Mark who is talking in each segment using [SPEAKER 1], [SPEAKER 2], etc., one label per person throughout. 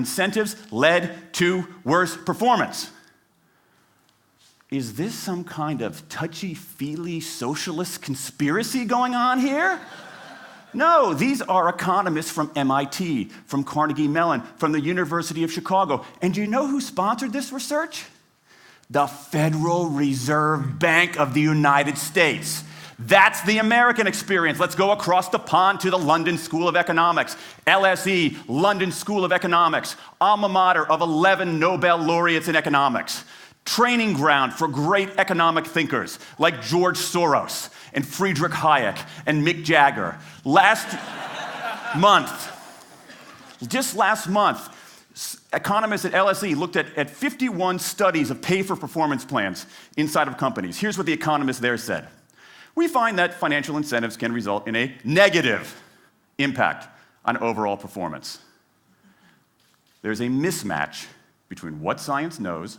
[SPEAKER 1] incentives led to worse performance. Is this some kind of touchy-feely socialist conspiracy going on here? No, these are economists from MIT, from Carnegie Mellon, from the University of Chicago. And do you know who sponsored this research? The Federal Reserve Bank of the United States. That's the American experience. Let's go across the pond to the London School of Economics. LSE, London School of Economics, alma mater of 11 Nobel laureates in economics. Training ground for great economic thinkers like George Soros and Friedrich Hayek and Mick Jagger. Just last month, economists at LSE looked at 51 studies of pay-for-performance plans inside of companies. Here's what the economists there said. We find that financial incentives can result in a negative impact on overall performance. There's a mismatch between what science knows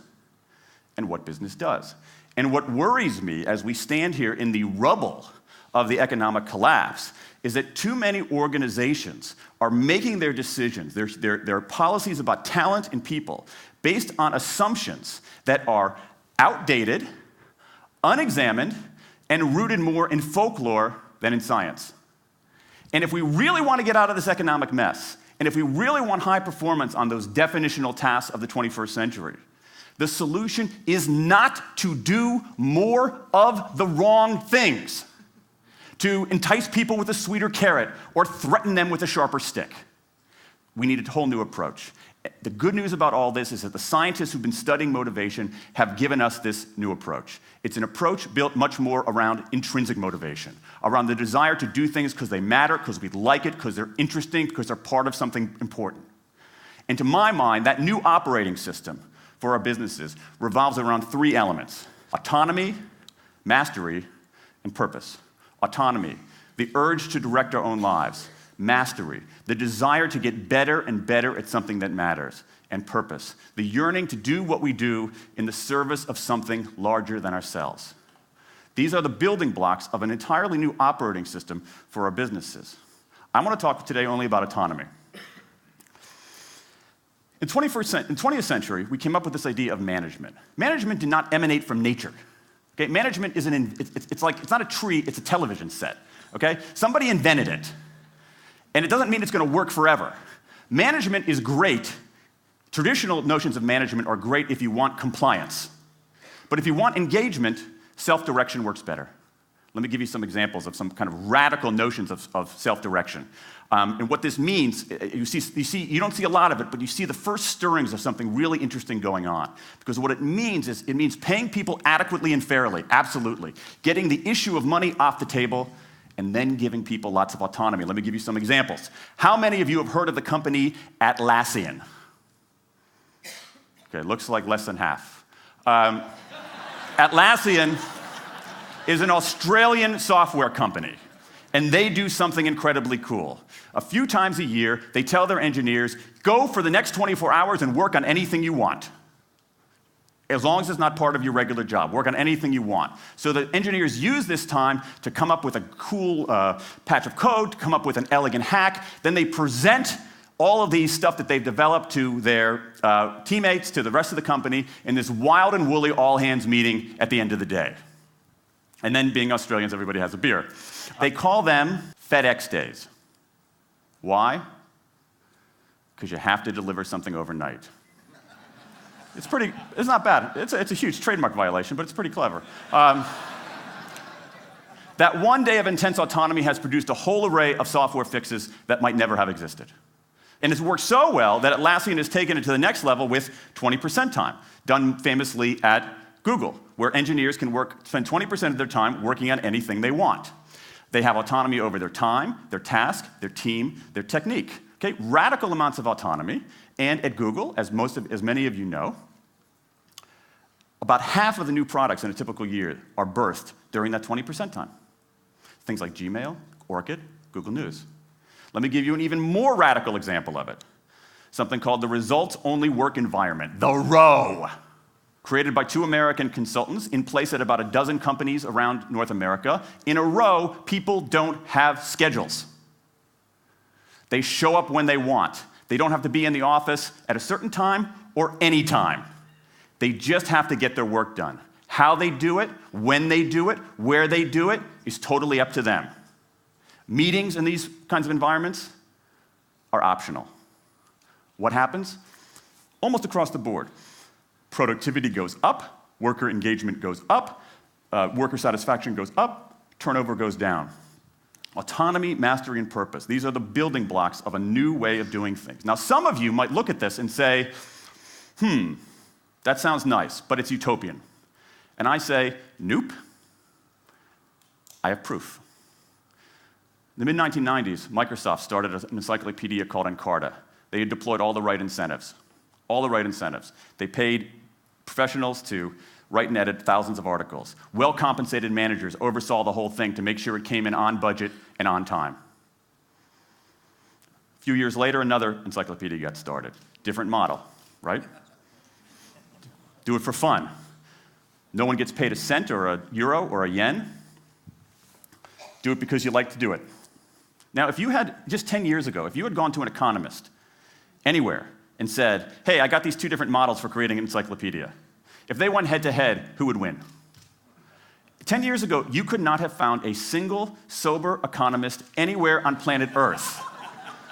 [SPEAKER 1] and what business does. And what worries me as we stand here in the rubble of the economic collapse is that too many organizations are making their decisions, their policies about talent and people, based on assumptions that are outdated, unexamined, and rooted more in folklore than in science. And if we really want to get out of this economic mess, and if we really want high performance on those definitional tasks of the 21st century, the solution is not to do more of the wrong things, to entice people with a sweeter carrot or threaten them with a sharper stick. We need a whole new approach. The good news about all this is that the scientists who've been studying motivation have given us this new approach. It's an approach built much more around intrinsic motivation, around the desire to do things because they matter, because we like it, because they're interesting, because they're part of something important. And to my mind, that new operating system for our businesses revolves around three elements: autonomy, mastery, and purpose. Autonomy, the urge to direct our own lives. Mastery, the desire to get better and better at something that matters. And purpose, the yearning to do what we do in the service of something larger than ourselves. These are the building blocks of an entirely new operating system for our businesses. I want to talk today only about autonomy. In 20th century, we came up with this idea of management. Management did not emanate from nature. Okay? Management isn't, it's not a tree, it's a television set. Okay? Somebody invented it. And it doesn't mean it's going to work forever. Management is great. Traditional notions of management are great if you want compliance. But if you want engagement, self-direction works better. Let me give you some examples of some kind of radical notions of self-direction. And what this means, you don't see a lot of it, but you see the first stirrings of something really interesting going on. Because what it means is, it means paying people adequately and fairly, absolutely. Getting the issue of money off the table, and then giving people lots of autonomy. Let me give you some examples. How many of you have heard of the company Atlassian? Okay, looks like less than half. Atlassian is an Australian software company, and they do something incredibly cool. A few times a year, they tell their engineers, go for the next 24 hours and work on anything you want. As long as it's not part of your regular job, work on anything you want. So the engineers use this time to come up with a cool patch of code, to come up with an elegant hack. Then they present all of these stuff that they've developed to their teammates, to the rest of the company, in this wild and woolly all-hands meeting at the end of the day. And then, being Australians, everybody has a beer. They call them FedEx days. Why? Because you have to deliver something overnight. It's not bad. It's a huge trademark violation, but it's pretty clever. That one day of intense autonomy has produced a whole array of software fixes that might never have existed. And it's worked so well that Atlassian has taken it to the next level with 20% time, done famously at Google, where engineers can spend 20% of their time working on anything they want. They have autonomy over their time, their task, their team, their technique. Okay? Radical amounts of autonomy. And at Google, as many of you know, about half of the new products in a typical year are birthed during that 20% time. Things like Gmail, Orchid, Google News. Let me give you an even more radical example of it. Something called the results-only work environment, the ROW, created by 2 American consultants in place at about a dozen companies around North America. In a row, people don't have schedules. They show up when they want. They don't have to be in the office at a certain time or any time. They just have to get their work done. How they do it, when they do it, where they do it is totally up to them. Meetings in these kinds of environments are optional. What happens? Almost across the board. Productivity goes up, worker engagement goes up, worker satisfaction goes up, turnover goes down. Autonomy, mastery, and purpose. These are the building blocks of a new way of doing things. Now, some of you might look at this and say, that sounds nice, but it's utopian. And I say, nope. I have proof. In the mid-1990s, Microsoft started an encyclopedia called Encarta. They had deployed all the right incentives. All the right incentives. They paid professionals to write and edit thousands of articles. Well-compensated managers oversaw the whole thing to make sure it came in on budget and on time. A few years later, another encyclopedia got started. Different model, right? Do it for fun. No one gets paid a cent or a euro or a yen. Do it because you like to do it. Now, if you had, just 10 years ago, if you had gone to an economist anywhere and said, hey, I got these two different models for creating an encyclopedia. If they went head-to-head, who would win? 10 years ago, you could not have found a single sober economist anywhere on planet Earth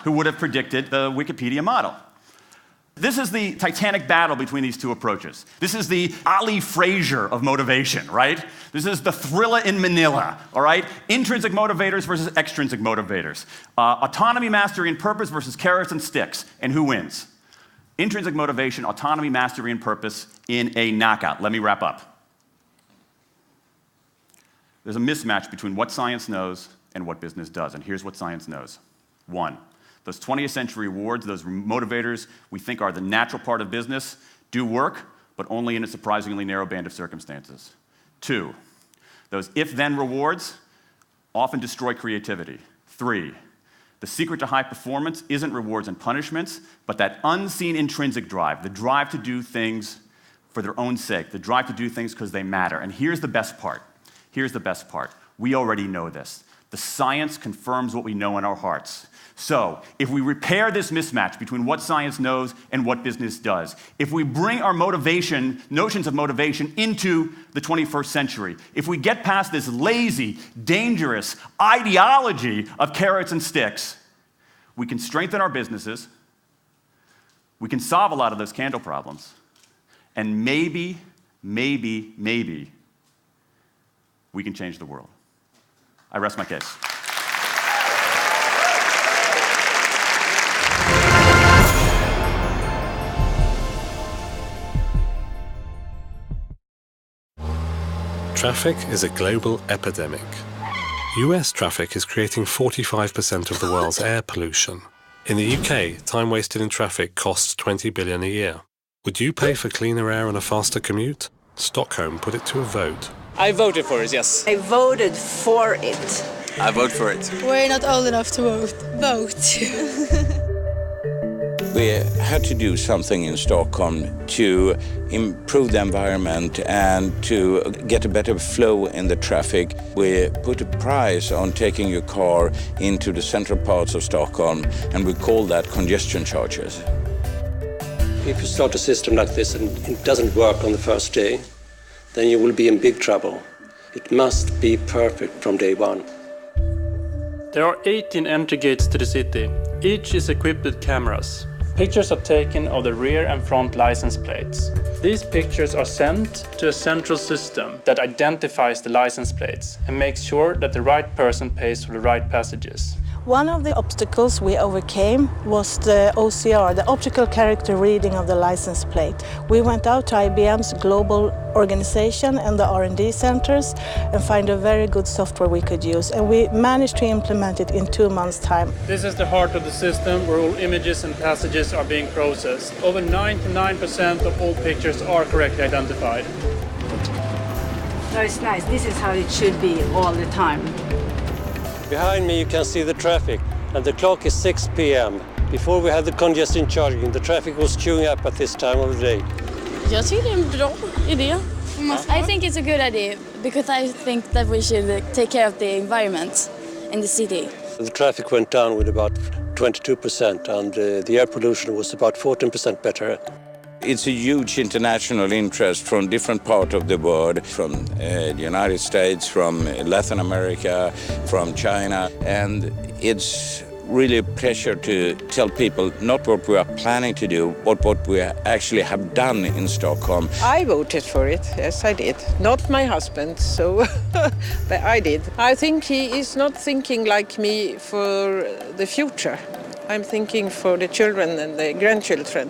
[SPEAKER 1] who would have predicted the Wikipedia model. This is the titanic battle between these two approaches. This is the Ali Frazier of motivation, right? This is the thriller in Manila, all right? Intrinsic motivators versus extrinsic motivators. Autonomy, mastery, and purpose versus carrots and sticks. And who wins? Intrinsic motivation, autonomy, mastery, and purpose in a knockout. Let me wrap up. There's a mismatch between what science knows and what business does. And here's what science knows. 1. Those 20th century rewards, those motivators we think are the natural part of business, do work, but only in a surprisingly narrow band of circumstances. 2, those if-then rewards often destroy creativity. 3, the secret to high performance isn't rewards and punishments, but that unseen intrinsic drive, the drive to do things for their own sake, the drive to do things because they matter. And here's the best part. Here's the best part. We already know this. The science confirms what we know in our hearts. So, if we repair this mismatch between what science knows and what business does, if we bring our motivation, notions of motivation into the 21st century, if we get past this lazy, dangerous ideology of carrots and sticks, we can strengthen our businesses, we can solve a lot of those candle problems, and maybe, we can change the world. I rest my case.
[SPEAKER 2] Traffic is a global epidemic. US traffic is creating 45% of the world's air pollution. In the UK, time wasted in traffic costs $20 billion a year. Would you pay for cleaner air and a faster commute? Stockholm put it to a vote.
[SPEAKER 3] I voted for it, yes.
[SPEAKER 4] I voted for it.
[SPEAKER 3] I vote for it.
[SPEAKER 5] We're not old enough to vote.
[SPEAKER 6] We had to do something in Stockholm to improve the environment and to get a better flow in the traffic. We put a price on taking your car into the central parts of Stockholm, and we call that congestion charges.
[SPEAKER 7] If you start a system like this and it doesn't work on the first day, then you will be in big trouble. It must be perfect from day one.
[SPEAKER 8] There are 18 entry gates to the city. Each is equipped with cameras. Pictures are taken of the rear and front license plates. These pictures are sent to a central system that identifies the license plates and makes sure that the right person pays for the right passages.
[SPEAKER 4] One of the obstacles we overcame was the OCR, the optical character reading of the license plate. We went out to IBM's global organization and the R&D centers and find a very good software we could use. And we managed to implement it in 2 months' time.
[SPEAKER 8] This is the heart of the system where all images and passages are being processed. Over 99% of all pictures are correctly identified.
[SPEAKER 9] So it's nice. This is how it should be all the time.
[SPEAKER 7] Behind me you can see the traffic, and the clock is 6 p.m. Before we had the congestion charging, the traffic was queuing up at this time of the day.
[SPEAKER 5] Jag tycker det är en bra idé. I think it's a good idea because I think that we should take care of the environment in the city.
[SPEAKER 7] The traffic went down with about 22%, and the air pollution was about 14% better.
[SPEAKER 6] It's a huge international interest from different parts of the world, from the United States, from Latin America, from China, and it's really a pleasure to tell people not what we are planning to do, but what we actually have done in Stockholm.
[SPEAKER 10] I voted for it, yes I did. Not my husband, so but I did. I think he is not thinking like me for the future. I'm thinking for the children and the grandchildren.